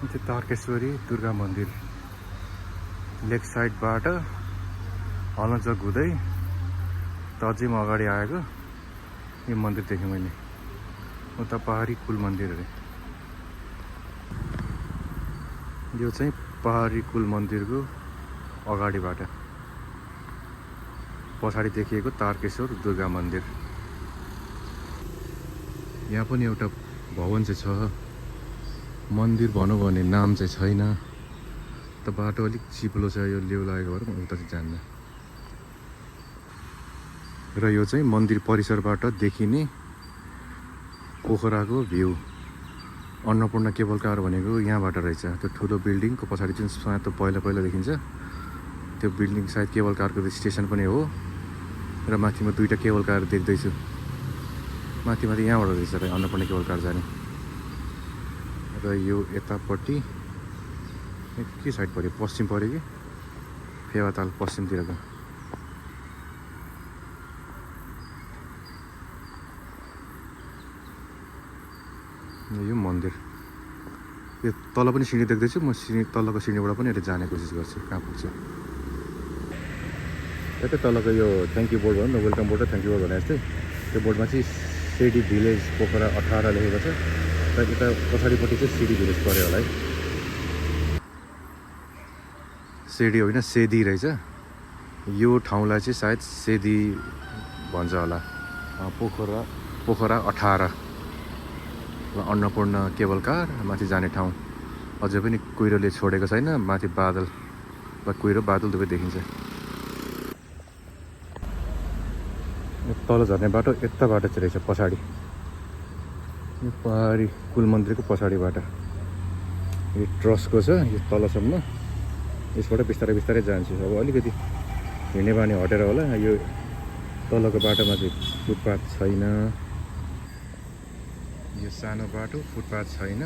त्यो तारकेश्वरी दुर्गा मन्दिर लेफ्ट साइडबाट हलचक हुँदै त अझै म अगाडि आएको यो मन्दिर देखेँ मैले। उता पहाडी कुल मन्दिर अरे। यो चाहिँ पहाडी कुल मन्दिरको अगाडिबाट पछाडि देखिएको तारकेश्वर दुर्गा मन्दिर। यहाँ पनि एउटा भवन चाहिँ छ, मन्दिर भनौँ भने नाम चाहिँ छैन। त बाटो अलिक चिप्लो छ, यो लेउ लागेको भएर म उता चाहिँ जान्न। र यो चाहिँ मन्दिर परिसरबाट देखिने पोखराको भ्यू। अन्नपूर्ण केबल कार भनेको यहाँबाट रहेछ। त्यो ठुलो बिल्डिङको पछाडि जुन सातो पहिला देखिन्छ त्यो बिल्डिङ सायद केबल कारको स्टेसन पनि हो। र माथि म दुईवटा केबल कार देख्दैछु। माथि यहाँबाट रहेछ र अन्नपूर्ण केबल कार जाने। र यो यतापट्टि के साइड पऱ्यो, पश्चिम पऱ्यो कि फेवाताल पश्चिमतिरको। यो मन्दिर, यो तल पनि सिँढी देख्दैछु म। तलको सिँढीबाट पनि अहिले जाने कोसिस गर्छु कहाँ पुग्छ। यतै तलको यो थ्याङ्क यू बोर्ड भनौँ न, वेलकम बोर्ड र थ्याङ्क यू बोर्ड भने जस्तै त्यो बोर्डमा चाहिँ सेडी भिलेज पोखरा 18 लेखेको छ। र यता पछाडिपट्टि चाहिँ सेडी भिलेज पऱ्यो होला है। सेडी होइन सेदी रहेछ। यो ठाउँलाई चाहिँ सायद सेदी भन्छ होला। पोखरा 18 र अन्नपूर्ण केबल कार माथि जाने ठाउँ। अझै पनि कुहिरोले छोडेको छैन। माथि बादल वा कुहिरो बादल दुवै देखिन्छ। तल झर्ने बाटो यताबाट चाहिँ रहेछ पछाडि, यो पहाडी कुल मन्दिरको पछाडिबाट। यो ट्रसको छ यो तलसम्म। यसबाट बिस्तारै जान्छु। अब अलिकति हिँड्ने बानी हटेर होला। यो तलको बाटोमा चाहिँ फुटपाथ छैन। यो सानो बाटो, फुटपाथ छैन।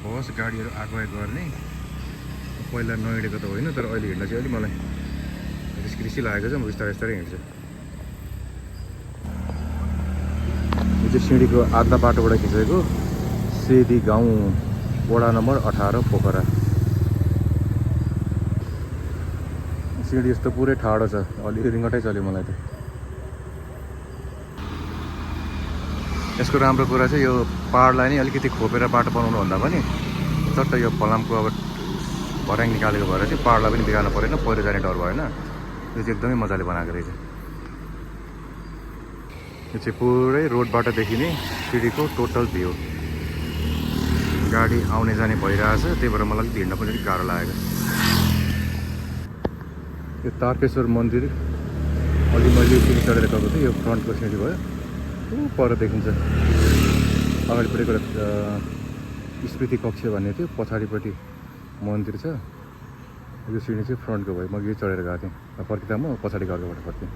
बस गाडीहरू आगुवाई गर्ने। पहिला नहिँडेको त होइन, तर अहिले हिँड्न चाहिँ अलिक मलाई रिस्की लागेको छ। म बिस्तारै हिँड्छु। यो चाहिँ सिँढीको आधा बाटोबाट खिचेको सेदी गाउँ, वडा नम्बर 18 पोखरा। सिँढी यस्तो पुरै ठाडो छ, अलि रिङ्गटै चल्यो मलाई त। यसको राम्रो कुरा चाहिँ यो पहाडलाई नै अलिकति खोपेर बाटो बनाउनुभन्दा पनि चट्ट यो फलामको अब भर्याङ निकालेको भएर चाहिँ पहाडलाई पनि बिगार्नु परेन, पहिरो जाने डर भएन। यो चाहिँ एकदमै मजाले बनाएको रहेछ। यो चाहिँ पुरै रोडबाट देखिने सिँढीको टोटल भ्यू। गाडी आउने जाने भइरहेछ, त्यही भएर मलाई हिँड्न पनि अलिक गाह्रो लागेको। यो तारकेश्वर मन्दिर अलि मैले सिँढी चढेर गएको थिएँ। यो फ्रन्टको सिँढी भयो, पर देखिन्छ। अगाडिपट्टिको स्मृति कक्ष भन्ने थियो, पछाडिपट्टि मन्दिर छ। यो सिँढी चाहिँ फ्रन्टको भयो। म यो चढेर गएको थिएँ। फर्किँदा म पछाडिको अर्कोबाट फर्केँ।